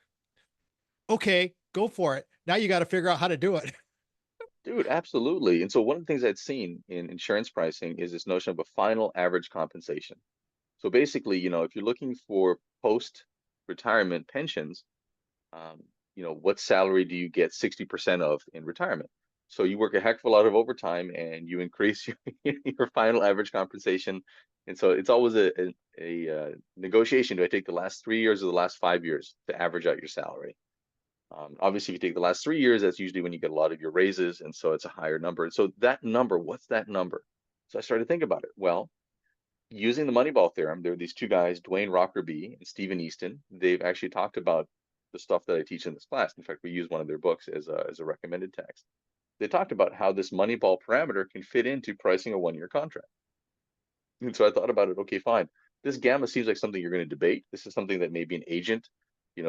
Okay, go for it. Now you got to figure out how to do it. Dude, absolutely. And so one of the things I'd seen in insurance pricing is this notion of a final average compensation. So basically, if you're looking for post-retirement pensions, um, what salary do you get 60% of in retirement? So you work a heck of a lot of overtime and you increase your final average compensation. And so it's always a negotiation. Do I take the last 3 years or the last 5 years to average out your salary? Obviously, if you take the last 3 years, that's usually when you get a lot of your raises. And so it's a higher number. And so that number, what's that number? So I started to think about it. Well, using the Moneyball theorem, there are these two guys, Dwayne Rockerby and Stephen Easton. They've actually talked about the stuff that I teach in this class. In fact, we use one of their books as a recommended text. They talked about how this Moneyball parameter can fit into pricing a 1-year contract. And so I thought about it. Okay, fine. This gamma seems like something you're going to debate. This is something that maybe an agent,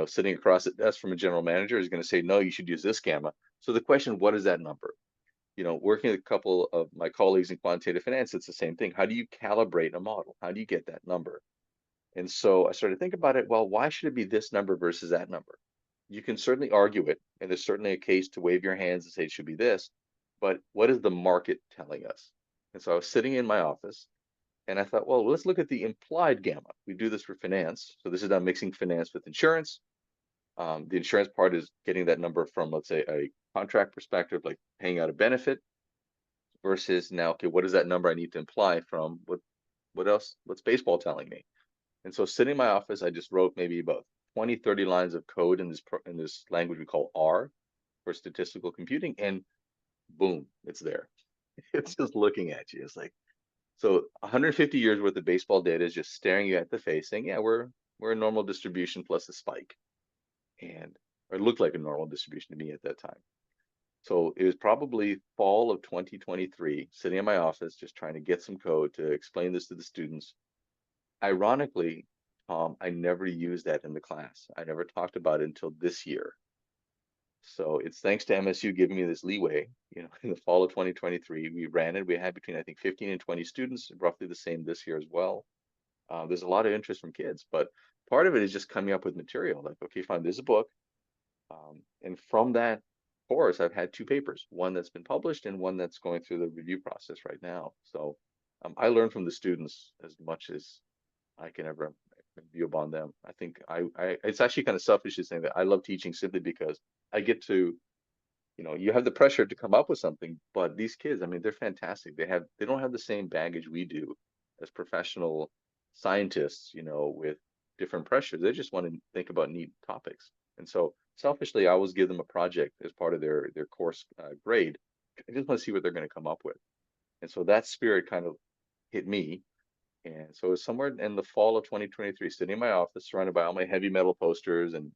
sitting across the desk from a general manager is going to say, no, you should use this gamma. So the question, what is that number? Working with a couple of my colleagues in quantitative finance, it's the same thing. How do you calibrate a model? How do you get that number? And so I started to think about it. Well, why should it be this number versus that number? You can certainly argue it, and there's certainly a case to wave your hands and say it should be this, but what is the market telling us? And so I was sitting in my office, and I thought, well, let's look at the implied gamma. We do this for finance. So this is now mixing finance with insurance. The insurance part is getting that number from, let's say, a contract perspective, like paying out a benefit, versus now, okay, what is that number I need to imply from what else? What's baseball telling me? And so sitting in my office, I just wrote maybe about 20, 30 lines of code in this language we call R for statistical computing, and boom, it's there. It's just looking at you. It's like, so 150 years worth of baseball data is just staring you at the face saying, yeah, we're a normal distribution plus a spike. And or it looked like a normal distribution to me at that time. So it was probably fall of 2023, sitting in my office, just trying to get some code to explain this to the students. Ironically, I never used that in the class. I never talked about it until this year. So it's thanks to MSU giving me this leeway. In the fall of 2023, we ran it. We had between, I think, 15 and 20 students, roughly the same this year as well. There's a lot of interest from kids, but part of it is just coming up with material. Like, okay, fine, there's a book. And from that course, I've had two papers, one that's been published and one that's going through the review process right now. So I learn from the students as much as I can ever view upon them. I think it's actually kind of selfish to say that I love teaching simply because I get to, you have the pressure to come up with something, but these kids, I mean, they're fantastic. They don't have the same baggage we do as professional scientists, with different pressures. They just want to think about neat topics. And so selfishly, I always give them a project as part of their course grade. I just want to see what they're going to come up with. And so that spirit kind of hit me. And so it was somewhere in the fall of 2023, sitting in my office, surrounded by all my heavy metal posters and,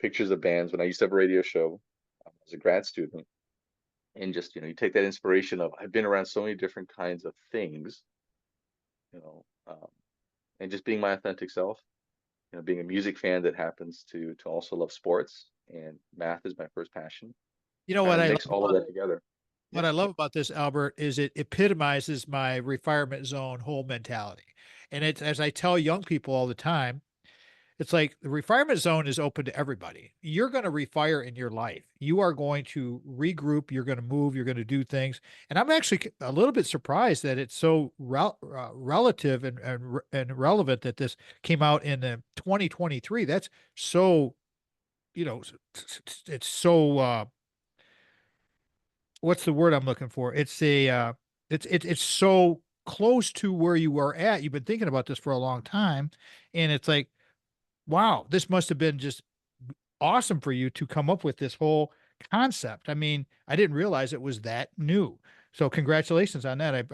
pictures of bands when I used to have a radio show as a grad student. And just, you take that inspiration of, I've been around so many different kinds of things, you know, um, and just being my authentic self, being a music fan that happens to also love sports, and math is my first passion. You know Kind what of I mix love all of that together. Yeah. what I love about this, Albert, is it epitomizes my retirement zone whole mentality. And it's, as I tell young people all the time, it's like the retirement zone is open to everybody. You're going to refire in your life. You are going to regroup. You're going to move. You're going to do things. And I'm actually a little bit surprised that it's so relative and relevant that this came out in 2023. That's so, it's so, what's the word I'm looking for? It's so close to where you are at. You've been thinking about this for a long time. And it's like, wow, this must have been just awesome for you to come up with this whole concept. I mean, I didn't realize it was that new. So congratulations on that.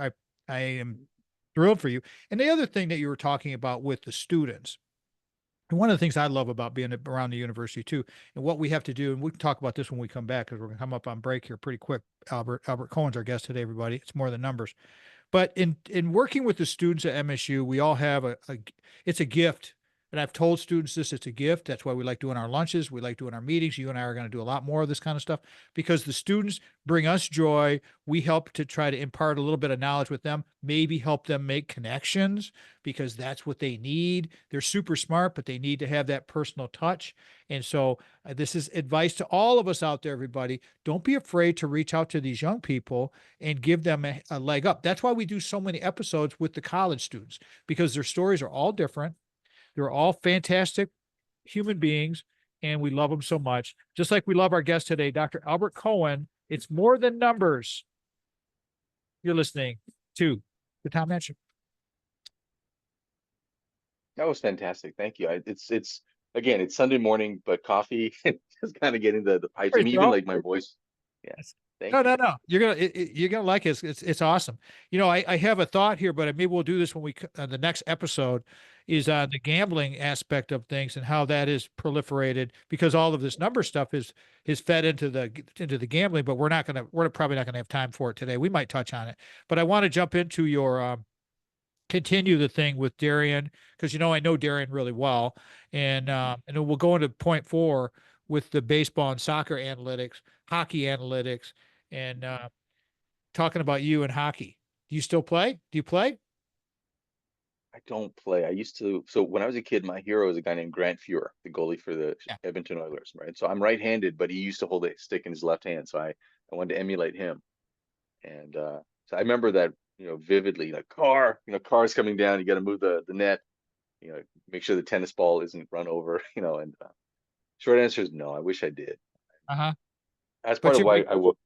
I am thrilled for you. And the other thing that you were talking about with the students, and one of the things I love about being around the university too, and what we have to do, and we can talk about this when we come back because we're going to come up on break here pretty quick. Albert Cohen's our guest today, everybody. It's more than numbers. But in working with the students at MSU, we all have it's a gift. And I've told students this, it's a gift. That's why we like doing our lunches. We like doing our meetings. You and I are going to do a lot more of this kind of stuff because the students bring us joy. We help to try to impart a little bit of knowledge with them, maybe help them make connections because that's what they need. They're super smart, but they need to have that personal touch. And so this is advice to all of us out there, everybody. Don't be afraid to reach out to these young people and give them a leg up. That's why we do so many episodes with the college students because their stories are all different. They're all fantastic human beings, and we love them so much. Just like we love our guest today, Dr. Albert Cohen. It's more than numbers. You're listening to the Tom Matchett. That was fantastic. Thank you. It's again, it's Sunday morning, but coffee, just kind of getting the pipes. I mean, even like my voice. Yeah. Thank No, you. no, no. You're gonna like it. It's awesome. I have a thought here, but maybe we'll do this when the next episode is on the gambling aspect of things and how that is proliferated because all of this number stuff is fed into the gambling. But we're probably not gonna have time for it today. We might touch on it, but I want to jump into your continue the thing with Darian because I know Darian really well, and then we'll go into point 4 with the baseball and soccer analytics, hockey analytics, and talking about you and hockey. Do you still play? Do you play? I don't play. I used to. So when I was a kid, my hero was a guy named Grant Fuhrer, the goalie for the Yeah. Edmonton Oilers, right? So I'm right-handed, but he used to hold a stick in his left hand. So I wanted to emulate him. And so I remember that, vividly, like cars coming down, you got to move the net, make sure the tennis ball isn't run over, and short answer is no, I wish I did. Uh-huh. That's part But of you're why I will.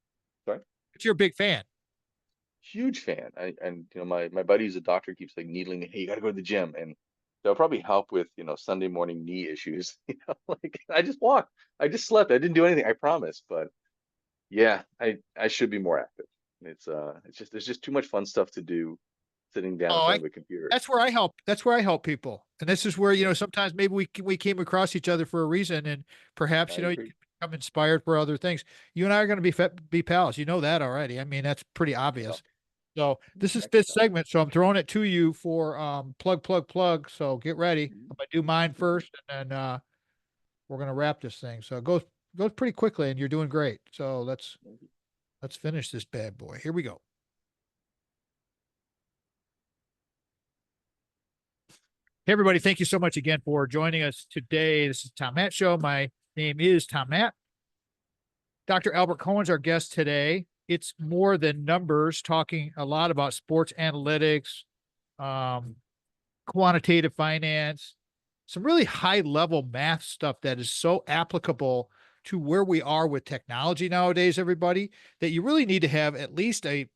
Sorry. but you're a big fan. Huge fan. And my buddy who's a doctor keeps like needling me, hey, you got to go to the gym, and they'll probably help with Sunday morning knee issues. Like I just walked, I just slept, I didn't do anything, I promise. But yeah, I should be more active. It's just there's just too much fun stuff to do sitting down in Oh, front of a computer. that's where I help. That's where I help people. And this is where, sometimes maybe we came across each other for a reason and perhaps, I you agree. can become inspired for other things. You and I are going to be pals. You know that already. I mean, that's pretty Yeah. obvious. So this is fifth Excellent. segment. So I'm throwing it to you for plug. So get ready. Mhm. I'm gonna do mine first, and then we're gonna wrap this thing. So it goes pretty quickly, and you're doing great. So let's finish this bad boy. Here we go. Hey everybody, thank you so much again for joining us today. This is Tom Matt Show. My name is Tom Matt. Dr. Albert Cohen's our guest today. It's more than numbers, talking a lot about sports analytics, um, quantitative finance, some really high level math stuff that is so applicable to where we are with technology nowadays, everybody, that you really need to have at least a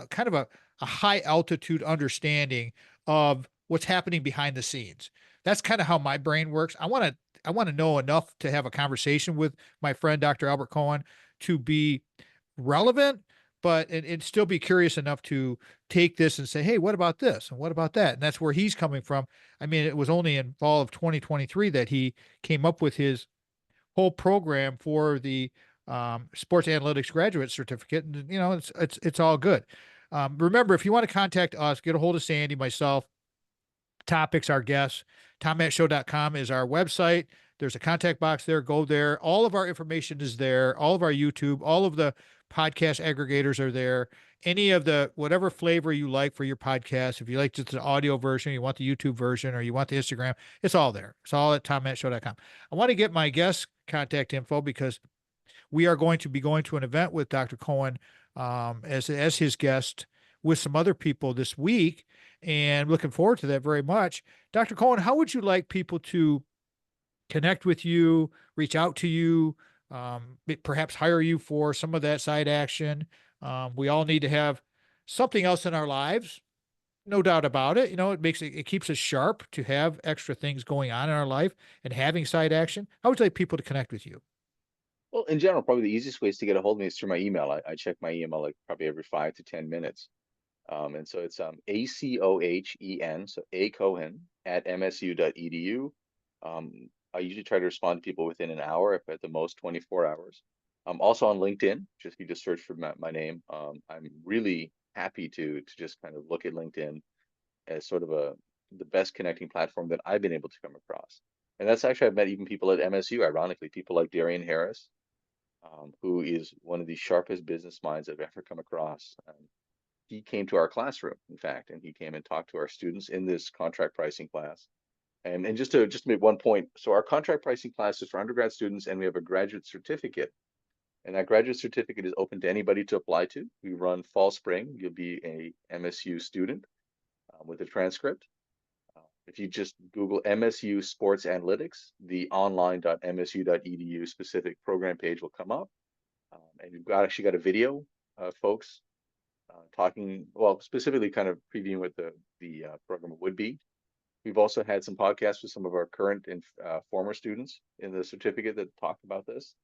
kind of a high altitude understanding of what's happening behind the scenes. That's kind of how my brain works. I want to know enough to have a conversation with my friend Dr. Albert Cohen to be relevant, but and still be curious enough to take this and say, hey, what about this? And what about that? And that's where he's coming from. I mean, it was only in fall of 2023 that he came up with his whole program for the sports analytics graduate certificate. And, it's all good. Remember, if you want to contact us, get a hold of Sandy, myself, topics, our guests. TomMattShow.com is our website. There's a contact box there. Go there. All of our information is there. All of our YouTube, all of the podcast aggregators are there. Any of the whatever flavor you like for your podcast. If you like just the audio version, you want the YouTube version, or you want the Instagram, it's all there. It's all at TomMattShow.com. I want to get my guest contact info because we are going to be going to an event with Dr. Cohen as his guest with some other people this week, and looking forward to that very much. Dr. Cohen, how would you like people to connect with you, reach out to you, perhaps hire you for some of that side action? We all need to have something else in our lives, no doubt about it. It keeps us sharp to have extra things going on in our life and having side action. How would you like people to connect with you? Well, in general, probably the easiest ways to get a hold of me is through my email. I check my email like probably every 5 to 10 minutes. And so it's ACOHEN, so A Cohen at MSU.edu. I usually try to respond to people within an hour, if at the most 24 hours. I'm also on LinkedIn. You just search for my name. I'm really happy to just kind of look at LinkedIn as sort of the best connecting platform that I've been able to come across. And that's actually, I've met even people at MSU, ironically, people like Darian Harris, who is one of the sharpest business minds I've ever come across. He came to our classroom, in fact, and he came and talked to our students in this contract pricing class. And just to make one point, so our contract pricing class is for undergrad students, and we have a graduate certificate. And that graduate certificate is open to anybody to apply to. We run fall, spring. You'll be a MSU student with a transcript. If you just Google MSU Sports Analytics, the online.msu.edu specific program page will come up. And you've actually got a video, folks, talking, well, specifically kind of previewing what the program would be. We've also had some podcasts with some of our current and former students in the certificate that talked about this.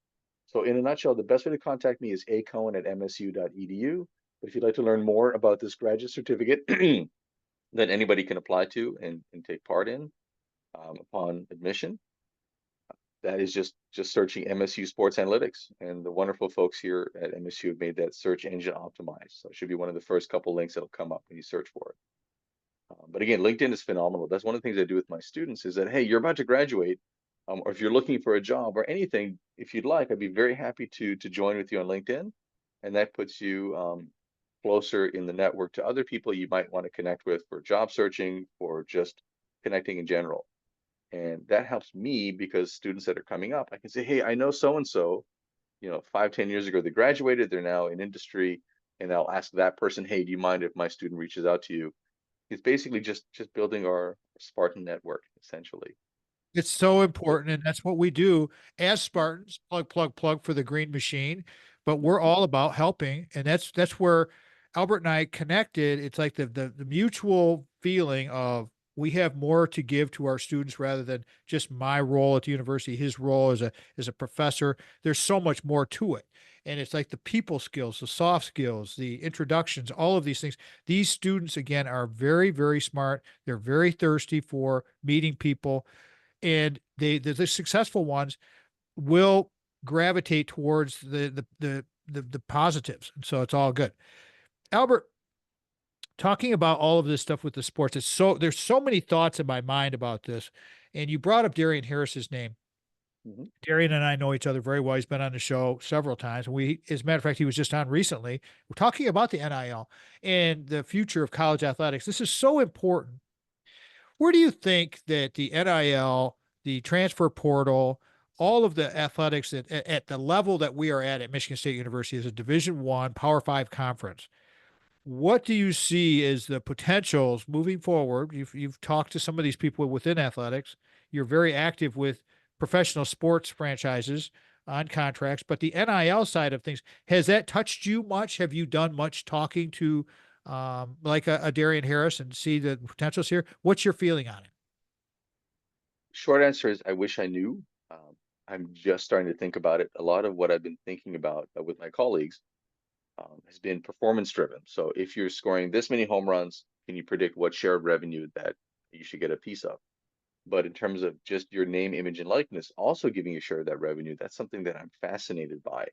So in a nutshell, the best way to contact me is acohen@msu.edu. But if you'd like to learn more about this graduate certificate that anybody can apply to and take part in upon admission, that is just searching MSU Sports Analytics, and the wonderful folks here at MSU have made that search engine optimized. So it should be one of the first couple links that'll come up when you search for it. But again, LinkedIn is phenomenal. That's one of the things I do with my students is that, hey, you're about to graduate, or if you're looking for a job or anything, if you'd like, I'd be very happy to join with you on LinkedIn, and that puts you closer in the network to other people you might want to connect with for job searching, for just connecting in general. And that helps me because students that are coming up, I can say, hey, I know so and so, 5, 10 years ago they graduated, they're now in industry, and I'll ask that person, hey, do you mind if my student reaches out to you? It's basically just building our Spartan network, essentially. It's so Um, important, and that's what we do as Spartans. Plug for the green machine. But we're all about helping, and that's where Albert and I connected. It's like the mutual feeling of we have more to give to our students rather than just my role at the university, his role as a professor. There's so much more to it. And it's like the people skills, the soft skills, the introductions, all of these things. These students, again, are very, very smart. They're very thirsty for meeting people, and the successful ones will gravitate towards the positives, and so it's all good. Albert, talking about all of this stuff with the sports, there's so many thoughts in my mind about this. And you brought up Darian Harris's name. Mhm. Darian and I know each other very well. He's been on the show several times. As a matter of fact, he was just on recently. We're talking about the NIL and the future of college athletics. This is so important. Where do you think that the NIL, the transfer portal, all of the athletics at the level that we are at Michigan State University as a Division One Power Five conference, what do you see as the potentials moving forward? You've talked to some of these people within athletics. You're very active with professional sports franchises on contracts, but the NIL side of things, has that touched you much? Have you done much talking to like a Darian Harris and see the potentials here? What's your feeling on it? Short answer is I wish I knew. I'm just starting to think about it. A lot of what I've been thinking about with my colleagues has been performance driven. So if you're scoring this many home runs, can you predict what share of revenue that you should get a piece of? But in terms of just your name, image, and likeness, also giving a share of that revenue, that's something that I'm fascinated by.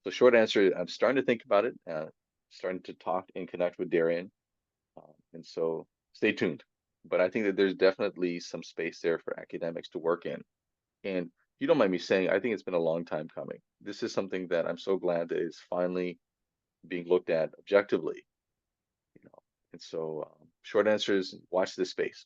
So short answer, I'm starting to think about it, starting to talk and connect with Darian. And so stay tuned. But I think that there's definitely some space there for academics to work in. And if you don't mind me saying, I think it's been a long time coming. This is something that I'm so glad that is finally being looked at objectively, you know. And so short answer is watch this space.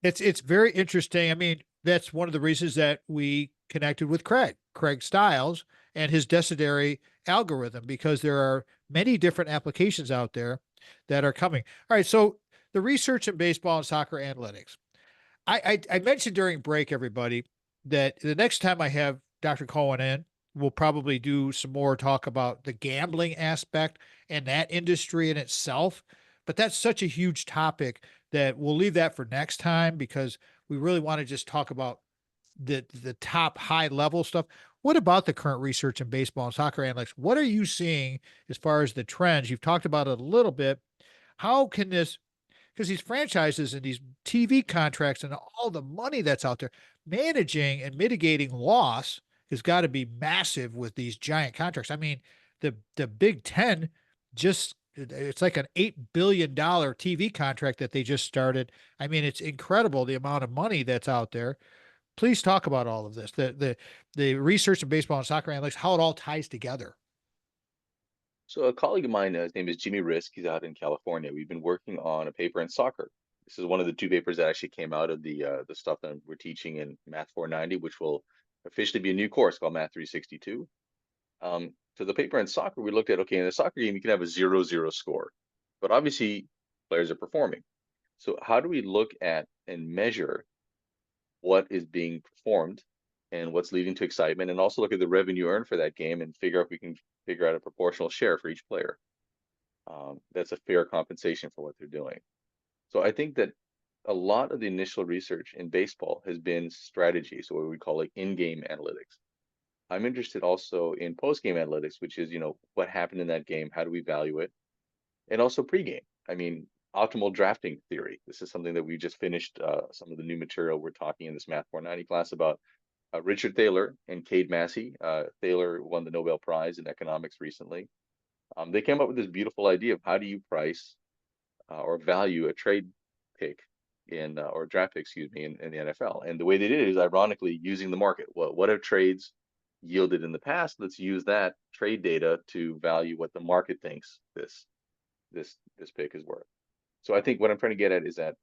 It's very interesting. I mean, that's one of the reasons that we connected with Craig Stiles and his Decideri algorithm, because there are many different applications out there that are coming. All right, so the research in baseball and soccer analytics. I mentioned during break, everybody, that the next time I have Dr. Cohen in, we'll probably do some more talk about the gambling aspect and that industry in itself. But that's such a huge topic that we'll leave that for next time, because we really want to just talk about the top high level stuff. What about the current research in baseball and soccer analytics? What are you seeing as far as the trends? You've talked about it a little bit. How can this, because these franchises and these TV contracts and all the money that's out there, managing and mitigating loss has got to be massive with these giant contracts. I mean, the Big Ten just, it's like an $8 billion TV contract that they just started. I mean, it's incredible the amount of money that's out there. Please talk about all of this, the research in baseball and soccer analytics, how it all ties together. So a colleague of mine, his name is Jimmy Risk. He's out in California. We've been working on a paper in soccer. This is one of the two papers that actually came out of the stuff that we're teaching in Math 490, which will officially be a new course called Math 362. So the paper in soccer, we looked at, okay, in a soccer game, you can have a 0-0 score, but obviously players are performing. So how do we look at and measure what is being performed and what's leading to excitement, and also look at the revenue earned for that game and figure out if we can figure out a proportional share for each player. That's a fair compensation for what they're doing. So I think that a lot of the initial research in baseball has been strategy, so what we call like in-game analytics. I'm interested also in post-game analytics, which is, what happened in that game, how do we value it, and also pre-game. I mean, optimal drafting theory. This is something that we just finished some of the new material we're talking in this Math 490 class about. Richard Thaler and Cade Massey. Thaler won the Nobel Prize in economics recently. They came up with this beautiful idea of how do you price or value a trade pick or draft pick, excuse me, in the NFL. And the way they did it is ironically using the market. What have trades yielded in the past? Let's use that trade data to value what the market thinks this pick is worth. So I think what I'm trying to get at is that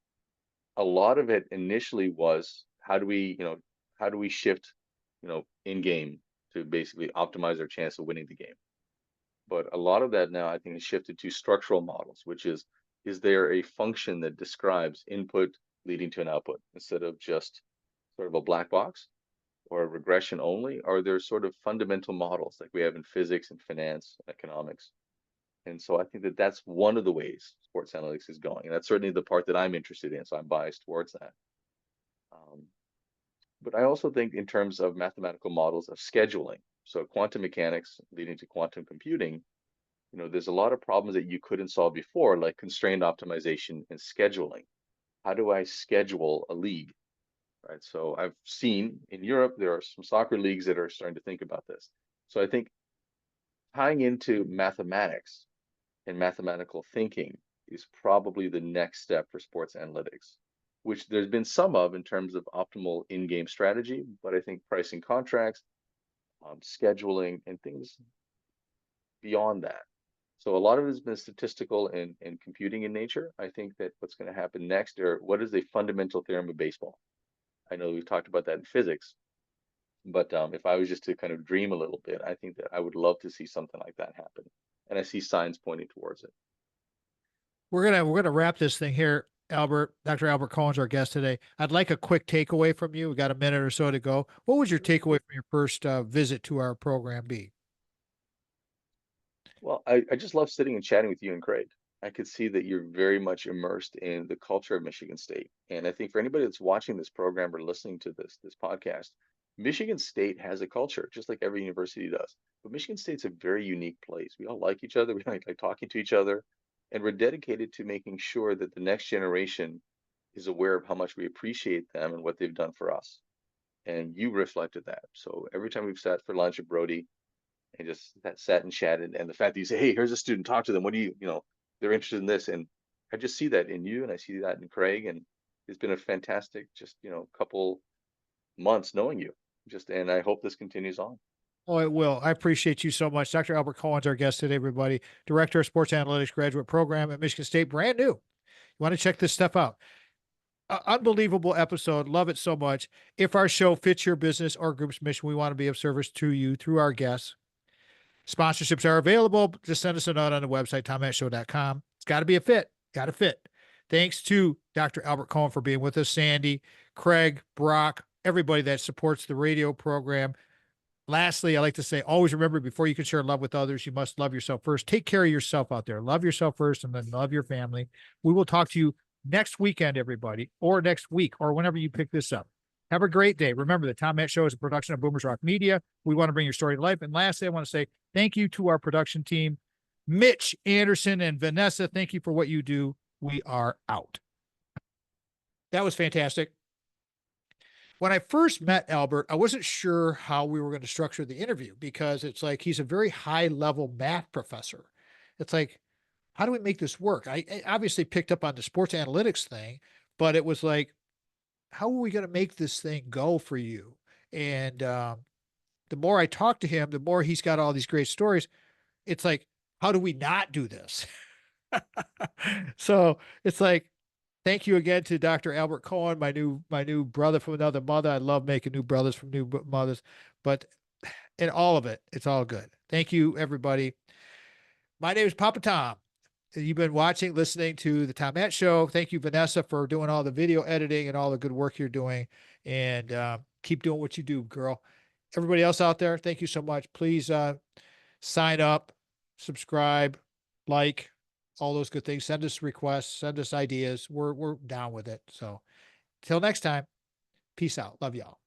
a lot of it initially was how do we shift, in game to basically optimize our chance of winning the game. But a lot of that now I think has shifted to structural models, which is there a function that describes input leading to an output instead of just sort of a black box or a regression only? Are there sort of fundamental models like we have in physics and finance and economics? And so I think that that's one of the ways sports analytics is going. And that's certainly the part that I'm interested in. So I'm biased towards that. Um, but I also think in terms of mathematical models of scheduling, so quantum mechanics leading to quantum computing, there's a lot of problems that you couldn't solve before, like constrained optimization and scheduling. How do I schedule a league, right? So I've seen in Europe, there are some soccer leagues that are starting to think about this. So I think tying into mathematics and mathematical thinking is probably the next step for sports analytics, which there's been some of in terms of optimal in-game strategy, but I think pricing contracts, scheduling, and things beyond that. So a lot of it has been statistical and computing in nature. I think that what's going to happen next are what is a fundamental theorem of baseball? I know we've talked about that in physics, but if I was just to kind of dream a little bit, I think that I would love to see something like that happen. And I see signs pointing towards it. We're gonna wrap this thing here. Albert, Dr. Albert Cohen's our guest today. I'd like a quick takeaway from you. We got a minute or so to go. What was your takeaway from your first visit to our program be? Well, I just love sitting and chatting with you and Craig. I could see that you're very much immersed in the culture of Michigan State. And I think for anybody that's watching this program or listening to this podcast, Michigan State has a culture, just like every university does. But Michigan State's a very unique place. We all like each other. We like talking to each other. And we're dedicated to making sure that the next generation is aware of how much we appreciate them and what they've done for us. And you reflected that. So every time we've sat for lunch at Brody, and just that sat and chatted. And the fact that you say, "Hey, here's a student, talk to them. What do they're interested in this." And I just see that in you and I see that in Craig. And it's been a fantastic, just, couple months knowing you just, and I hope this continues on. Oh, it will. I appreciate you so much. Dr. Albert Cohen's our guest today, everybody. Director of Sports Analytics Graduate Program at Michigan State, brand new. You want to check this stuff out. Unbelievable episode. Love it so much. If our show fits your business or group's mission, we want to be of service to you through our guests. Sponsorships are available. Just send us a note on the website, tommattshow.com. It's got to be a fit. Got to fit. Thanks to Dr. Albert Cohen for being with us, Sandy, Craig, Brock, everybody that supports the radio program. Lastly, I like to say, always remember, before you can share love with others, you must love yourself first. Take care of yourself out there. Love yourself first and then love your family. We will talk to you next weekend, everybody, or next week, or whenever you pick this up. Have a great day. Remember, the Tom Matt Show is a production of Boomers Rock Media. We want to bring your story to life. And lastly, I want to say thank you to our production team, Mitch, Anderson, and Vanessa. Thank you for what you do. We are out. That was fantastic. When I first met Albert, I wasn't sure how we were going to structure the interview because it's like he's a very high level math professor. It's like, how do we make this work? I obviously picked up on the sports analytics thing, but it was like, how are we going to make this thing go for you? And the more I talk to him, the more he's got all these great stories. It's like, how do we not do this? So it's like, thank you again to Dr. Albert Cohen, my new brother from another mother. I love making new brothers from new mothers, but in all of it, it's all good. Thank you, everybody. My name is Papa Tom. You've been watching, listening to the Tom Matt Show. Thank you, Vanessa, for doing all the video editing and all the good work you're doing. And keep doing what you do, girl. Everybody else out there, thank you so much. Please sign up, subscribe, like, all those good things. Send us requests, send us ideas. We're down with it. So till next time, peace out. Love y'all.